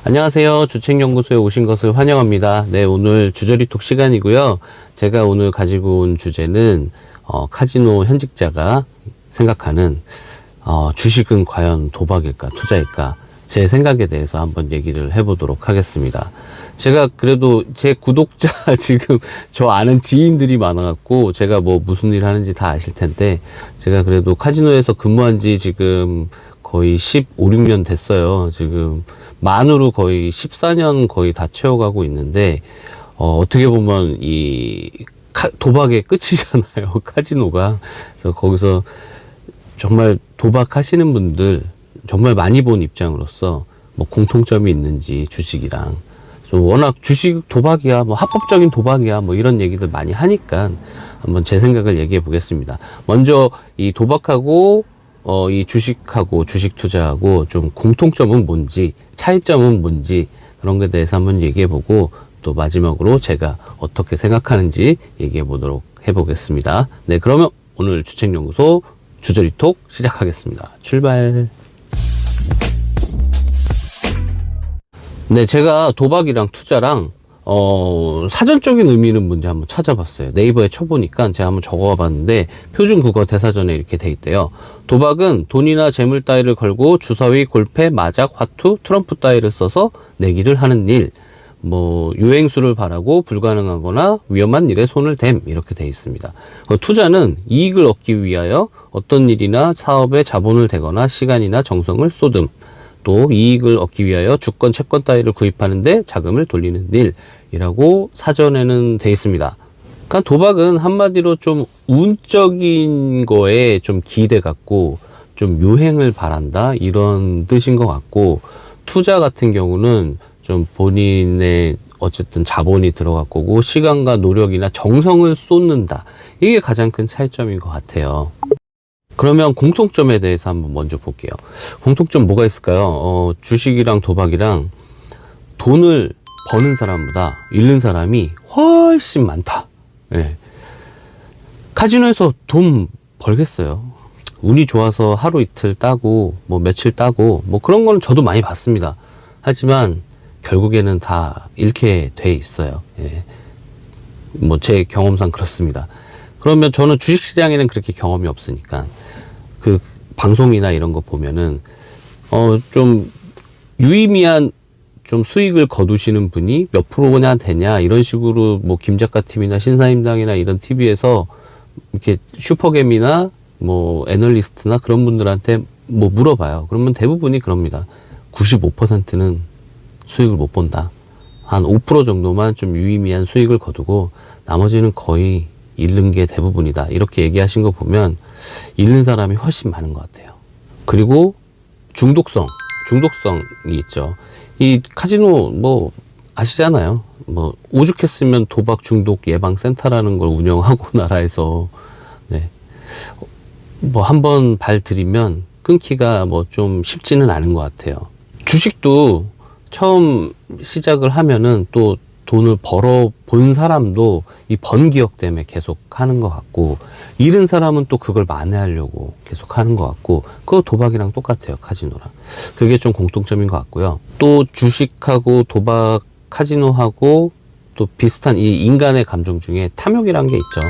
안녕하세요. 주책연구소에 오신 것을 환영합니다. 네, 오늘 주저리톡 시간이고요. 제가 오늘 가지고 온 주제는 카지노 현직자가 생각하는 주식은 과연 도박일까 투자일까, 제 생각에 대해서 한번 얘기를 해보도록 하겠습니다. 제가 그래도 제 구독자 지금 저 아는 지인들이 많아갖고 제가 뭐 무슨 일 하는지 다 아실 텐데, 제가 그래도 카지노에서 근무한 지 지금 거의 15, 16년 됐어요. 지금 만으로 거의 14년 거의 다 채워가고 있는데, 어떻게 보면 이 도박의 끝이잖아요. 카지노가. 그래서 거기서 정말 도박하시는 분들 정말 많이 본 입장으로서 뭐 공통점이 있는지, 주식이랑 워낙 주식 도박이야, 뭐 합법적인 도박이야, 뭐 이런 얘기들 많이 하니까 한번 제 생각을 얘기해 보겠습니다. 먼저 이 도박하고 이 주식하고 주식 투자하고 좀 공통점은 뭔지, 차이점은 뭔지, 그런 것에 대해서 한번 얘기해 보고, 또 마지막으로 제가 어떻게 생각하는지 얘기해 보도록 해 보겠습니다. 네, 그러면 오늘 주책연구소 주저리톡 시작하겠습니다. 출발. 네, 제가 도박이랑 투자랑 사전적인 의미는 뭔지 한번 찾아봤어요. 네이버에 쳐보니까 제가 한번 적어와 봤는데, 표준 국어 대사전에 이렇게 돼 있대요. 도박은 돈이나 재물 따위를 걸고 주사위, 골패, 마작, 화투, 트럼프 따위를 써서 내기를 하는 일, 뭐 유행수를 바라고 불가능하거나 위험한 일에 손을 댐, 이렇게 돼 있습니다. 투자는 이익을 얻기 위하여 어떤 일이나 사업에 자본을 대거나 시간이나 정성을 쏟음, 또 이익을 얻기 위하여 주권, 채권 따위를 구입하는데 자금을 돌리는 일이라고 사전에는 돼 있습니다. 그러니까 도박은 한마디로 좀 운적인 거에 좀 기대 갖고 좀 유행을 바란다, 이런 뜻인 것 같고, 투자 같은 경우는 좀 본인의 어쨌든 자본이 들어갈 거고 시간과 노력이나 정성을 쏟는다, 이게 가장 큰 차이점인 것 같아요. 그러면 공통점에 대해서 한번 먼저 볼게요. 공통점 뭐가 있을까요? 주식이랑 도박이랑 돈을 버는 사람보다 잃는 사람이 훨씬 많다. 예. 카지노에서 돈 벌겠어요. 운이 좋아서 하루 이틀 따고 뭐 며칠 따고 뭐 그런 거는 저도 많이 봤습니다. 하지만 결국에는 다 잃게 돼 있어요. 예. 뭐 제 경험상 그렇습니다. 그러면 저는 주식시장에는 그렇게 경험이 없으니까 그 방송이나 이런 거 보면은 좀 유의미한 좀 수익을 거두시는 분이 몇 프로냐 되냐, 이런 식으로 뭐 김작가 TV나 신사임당이나 이런 TV에서 이렇게 슈퍼겜이나 뭐 애널리스트나 그런 분들한테 뭐 물어봐요. 그러면 대부분이 그럽니다. 95%는 수익을 못 본다. 한 5% 정도만 좀 유의미한 수익을 거두고 나머지는 거의 잃는 게 대부분이다, 이렇게 얘기하신 거 보면 잃는 사람이 훨씬 많은 것 같아요. 그리고 중독성이 있죠. 이 카지노 뭐 아시잖아요. 뭐 오죽했으면 도박 중독 예방 센터라는 걸 운영하고 나라에서, 네, 뭐 한번 발 들이면 끊기가 뭐 좀 쉽지는 않은 것 같아요. 주식도 처음 시작을 하면은 또 돈을 벌어 본 사람도 이 번 기억 때문에 계속 하는 것 같고, 잃은 사람은 또 그걸 만회하려고 계속 하는 것 같고, 그거 도박이랑 똑같아요. 카지노랑. 그게 좀 공통점인 것 같고요. 또 주식하고 도박, 카지노하고 또 비슷한 이 인간의 감정 중에 탐욕이란 게 있죠.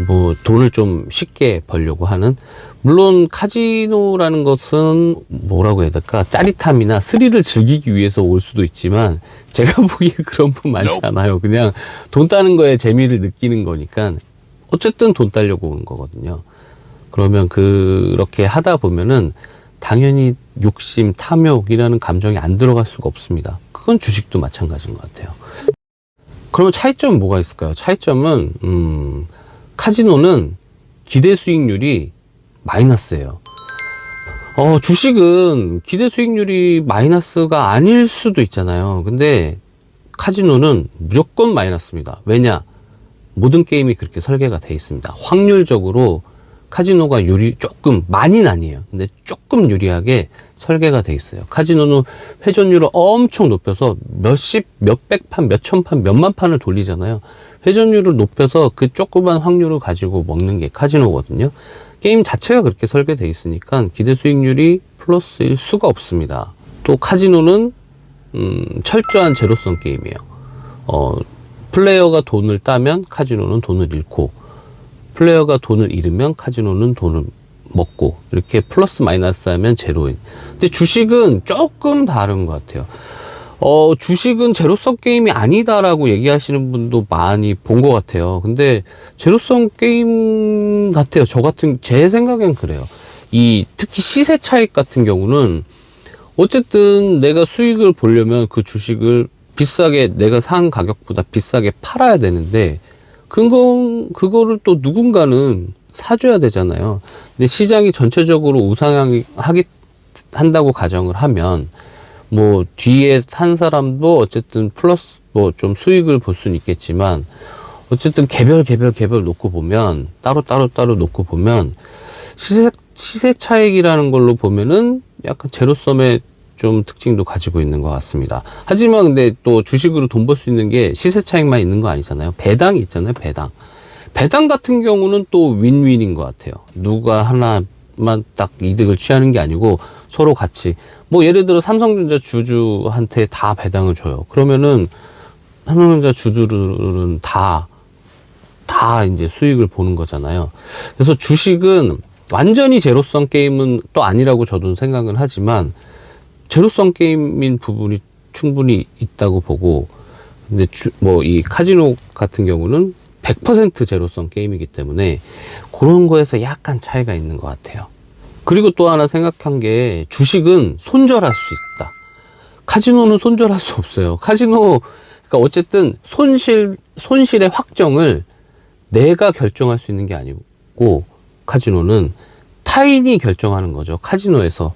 뭐 돈을 좀 쉽게 벌려고 하는, 물론 카지노라는 것은 뭐라고 해야 될까, 짜릿함이나 스릴을 즐기기 위해서 올 수도 있지만 제가 보기에 그런 분 많지 않아요. 그냥 돈 따는 거에 재미를 느끼는 거니까 어쨌든 돈 따려고 오는 거거든요. 그러면 그렇게 하다 보면은 당연히 욕심, 탐욕이라는 감정이 안 들어갈 수가 없습니다. 그건 주식도 마찬가지인 것 같아요. 그러면 차이점은 뭐가 있을까요? 차이점은 카지노는 기대 수익률이 마이너스예요. 주식은 기대 수익률이 마이너스가 아닐 수도 있잖아요. 근데 카지노는 무조건 마이너스입니다. 왜냐? 모든 게임이 그렇게 설계가 돼 있습니다. 확률적으로 카지노가 조금, 많이는 아니에요. 근데 조금 유리하게 설계가 돼 있어요. 카지노는 회전율을 엄청 높여서 몇십, 몇백 판, 몇천 판, 몇만 판을 돌리잖아요. 회전율을 높여서 그 조그만 확률을 가지고 먹는 게 카지노거든요. 게임 자체가 그렇게 설계돼 있으니까 기대 수익률이 플러스일 수가 없습니다. 또 카지노는 철저한 제로성 게임이에요. 플레이어가 돈을 따면 카지노는 돈을 잃고, 플레이어가 돈을 잃으면 카지노는 돈을 먹고, 이렇게 플러스 마이너스 하면 제로인. 근데 주식은 조금 다른 것 같아요. 주식은 제로성 게임이 아니다라고 얘기하시는 분도 많이 본 것 같아요. 근데 제로성 게임 같아요. 제 생각엔 그래요. 특히 시세 차익 같은 경우는 어쨌든 내가 수익을 보려면 그 주식을 비싸게, 내가 산 가격보다 비싸게 팔아야 되는데, 그거를 또 누군가는 사줘야 되잖아요. 근데 시장이 전체적으로 한다고 가정을 하면, 뭐 뒤에 산 사람도 어쨌든 플러스 뭐 좀 수익을 볼 수는 있겠지만, 어쨌든 개별 놓고 보면, 따로 놓고 보면 시세 차익이라는 걸로 보면은 약간 제로섬의 좀 특징도 가지고 있는 것 같습니다. 하지만 근데 또 주식으로 돈 벌 수 있는 게 시세 차익만 있는 거 아니잖아요. 배당이 있잖아요. 배당 같은 경우는 또 윈윈인 것 같아요. 누가 하나만 딱 이득을 취하는 게 아니고 서로 같이, 뭐 예를 들어 삼성전자 주주한테 다 배당을 줘요. 그러면은 삼성전자 주주들은 다 이제 수익을 보는 거잖아요. 그래서 주식은 완전히 제로성 게임은 또 아니라고 저도 생각은 하지만, 제로성 게임인 부분이 충분히 있다고 보고, 근데 이 카지노 같은 경우는 100% 제로성 게임이기 때문에 그런 거에서 약간 차이가 있는 것 같아요. 그리고 또 하나 생각한 게, 주식은 손절할 수 있다. 카지노는 손절할 수 없어요. 그러니까 어쨌든 손실의 확정을 내가 결정할 수 있는 게 아니고, 카지노는 타인이 결정하는 거죠. 카지노에서.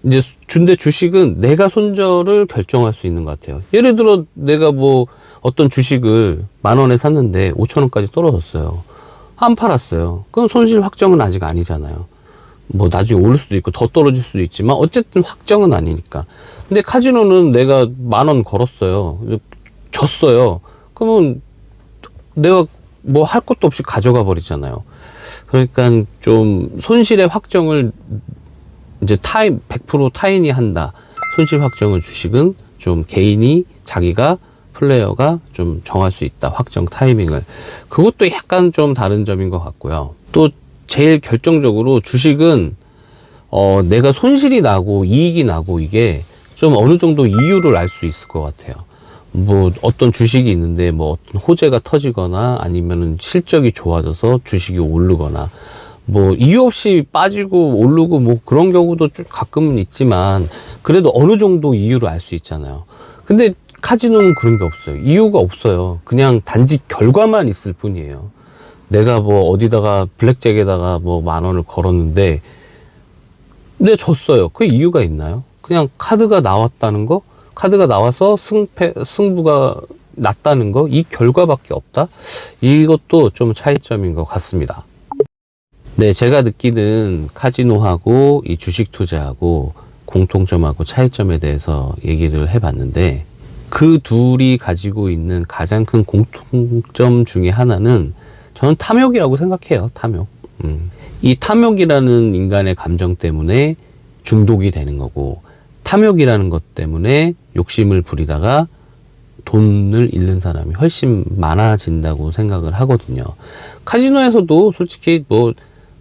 이제 근데 주식은 내가 손절을 결정할 수 있는 것 같아요. 예를 들어 내가 뭐 어떤 주식을 10,000원에 샀는데 5,000원까지 떨어졌어요. 안 팔았어요. 그럼 손실 확정은 아직 아니잖아요. 뭐 나중에 오를 수도 있고 더 떨어질 수도 있지만 어쨌든 확정은 아니니까. 근데 카지노는 내가 10,000원 걸었어요. 졌어요. 그러면 내가 뭐 할 것도 없이 가져가 버리잖아요. 그러니까 좀 손실의 확정을 이제 100% 타인이 한다. 손실 확정을 주식은 좀 개인이, 플레이어가 좀 정할 수 있다. 확정 타이밍을. 그것도 약간 좀 다른 점인 것 같고요. 또 제일 결정적으로 주식은 내가 손실이 나고 이익이 나고 이게 좀 어느 정도 이유를 알 수 있을 것 같아요. 뭐 어떤 주식이 있는데 뭐 어떤 호재가 터지거나 아니면은 실적이 좋아져서 주식이 오르거나, 뭐 이유 없이 빠지고 오르고 뭐 그런 경우도 좀 가끔은 있지만, 그래도 어느 정도 이유를 알 수 있잖아요. 근데 카지노는 그런 게 없어요. 이유가 없어요. 그냥 단지 결과만 있을 뿐이에요. 내가 뭐 어디다가 블랙잭에다가 뭐 10,000원을 걸었는데 내가 졌어요. 그 이유가 있나요? 그냥 카드가 나왔다는 거, 카드가 나와서 승부가 났다는 거, 이 결과밖에 없다? 이것도 좀 차이점인 것 같습니다. 네, 제가 느끼는 카지노하고 이 주식 투자하고 공통점하고 차이점에 대해서 얘기를 해봤는데, 그 둘이 가지고 있는 가장 큰 공통점 중에 하나는 저는 탐욕이라고 생각해요. 탐욕. 이 탐욕이라는 인간의 감정 때문에 중독이 되는 거고, 탐욕이라는 것 때문에 욕심을 부리다가 돈을 잃는 사람이 훨씬 많아진다고 생각을 하거든요. 카지노에서도 솔직히 뭐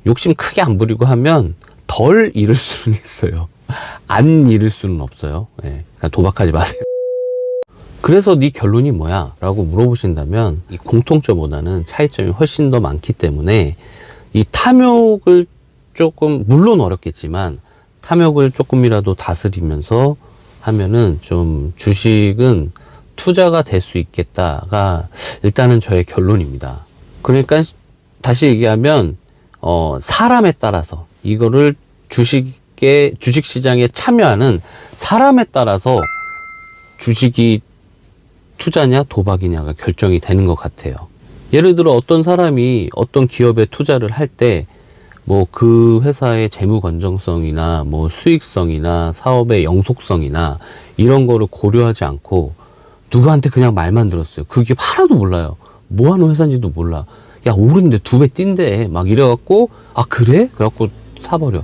욕심 크게 안 부리고 하면 덜 잃을 수는 있어요. 안 잃을 수는 없어요. 네, 그러니까 도박하지 마세요. 그래서 네 결론이 뭐야? 라고 물어보신다면, 이 공통점보다는 차이점이 훨씬 더 많기 때문에 이 탐욕을 조금, 물론 어렵겠지만 탐욕을 조금이라도 다스리면서 하면은 좀 주식은 투자가 될 수 있겠다가 일단은 저의 결론입니다. 그러니까 다시 얘기하면 사람에 따라서, 이거를 주식시장에 참여하는 사람에 따라서 주식이 투자냐 도박이냐가 결정이 되는 것 같아요. 예를 들어 어떤 사람이 어떤 기업에 투자를 할 때 뭐 그 회사의 재무 건전성이나 뭐 수익성이나 사업의 영속성이나 이런 거를 고려하지 않고 누구한테 그냥 말만 들었어요. 그 기업 하나도 몰라요. 뭐 하는 회사인지도 몰라. 야, 오른데 2배 뛴대. 막 이래갖고, 아, 그래? 그래갖고 사버려.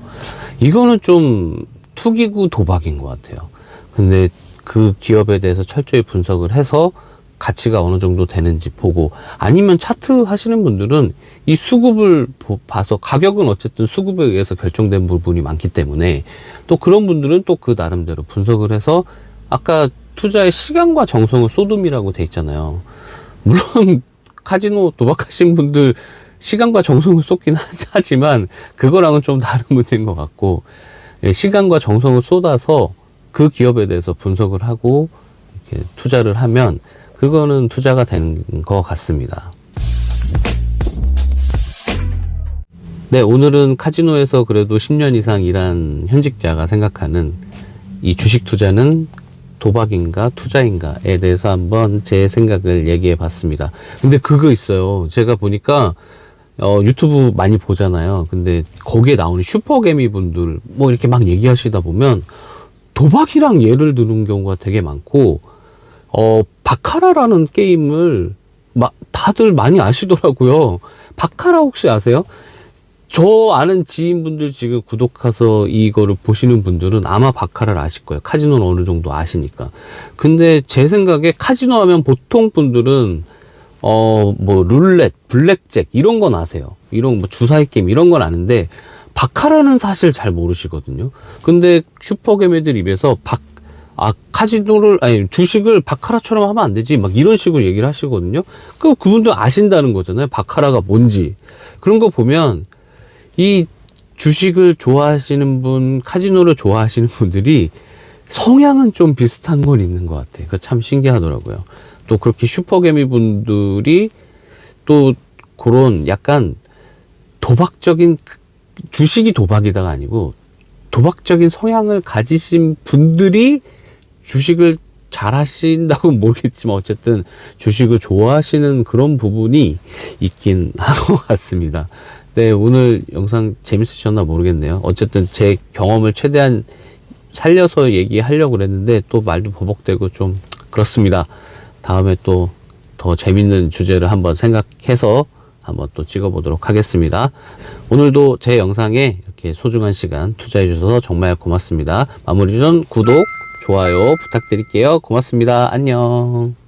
이거는 좀 투기구 도박인 것 같아요. 근데 그 기업에 대해서 철저히 분석을 해서 가치가 어느 정도 되는지 보고, 아니면 차트 하시는 분들은 이 수급을 봐서, 가격은 어쨌든 수급에 의해서 결정된 부분이 많기 때문에 또 그런 분들은 또 그 나름대로 분석을 해서, 아까 투자의 시간과 정성을 쏟음이라고 돼 있잖아요. 물론 카지노 도박하신 분들 시간과 정성을 쏟긴 하지만 그거랑은 좀 다른 문제인 것 같고, 시간과 정성을 쏟아서 그 기업에 대해서 분석을 하고 이렇게 투자를 하면 그거는 투자가 되는 것 같습니다. 네, 오늘은 카지노에서 그래도 10년 이상 일한 현직자가 생각하는 이 주식 투자는 도박인가 투자인가에 대해서 한번 제 생각을 얘기해 봤습니다. 근데 그거 있어요. 제가 보니까 유튜브 많이 보잖아요. 근데 거기에 나오는 슈퍼개미 분들 뭐 이렇게 막 얘기하시다 보면 도박이랑 예를 드는 경우가 되게 많고, 바카라라는 게임을 다들 많이 아시더라고요. 바카라 혹시 아세요? 저 아는 지인분들 지금 구독해서 이거를 보시는 분들은 아마 바카라를 아실 거예요. 카지노는 어느 정도 아시니까. 근데 제 생각에 카지노 하면 보통 분들은 뭐 룰렛, 블랙잭 이런 건 아세요. 이런 뭐 주사위 게임 이런 건 아는데 바카라는 사실 잘 모르시거든요. 근데 슈퍼개미들 입에서 카지노를, 아니, 주식을 바카라처럼 하면 안 되지, 막 이런 식으로 얘기를 하시거든요. 그분들 아신다는 거잖아요. 바카라가 뭔지. 그런 거 보면 이 주식을 좋아하시는 분, 카지노를 좋아하시는 분들이 성향은 좀 비슷한 건 있는 것 같아요. 그거 참 신기하더라고요. 또 그렇게 슈퍼개미 분들이 또 그런 약간 도박적인, 주식이 도박이다가 아니고 도박적인 성향을 가지신 분들이 주식을 잘 하신다고 모르겠지만 어쨌든 주식을 좋아하시는 그런 부분이 있긴 한 것 같습니다. 네, 오늘 영상 재밌으셨나 모르겠네요. 어쨌든 제 경험을 최대한 살려서 얘기하려고 그랬는데 또 말도 버벅대고 좀 그렇습니다. 다음에 또 더 재밌는 주제를 한번 생각해서 한번 또 찍어보도록 하겠습니다. 오늘도 제 영상에 이렇게 소중한 시간 투자해 주셔서 정말 고맙습니다. 마무리 전 구독, 좋아요 부탁드릴게요. 고맙습니다. 안녕.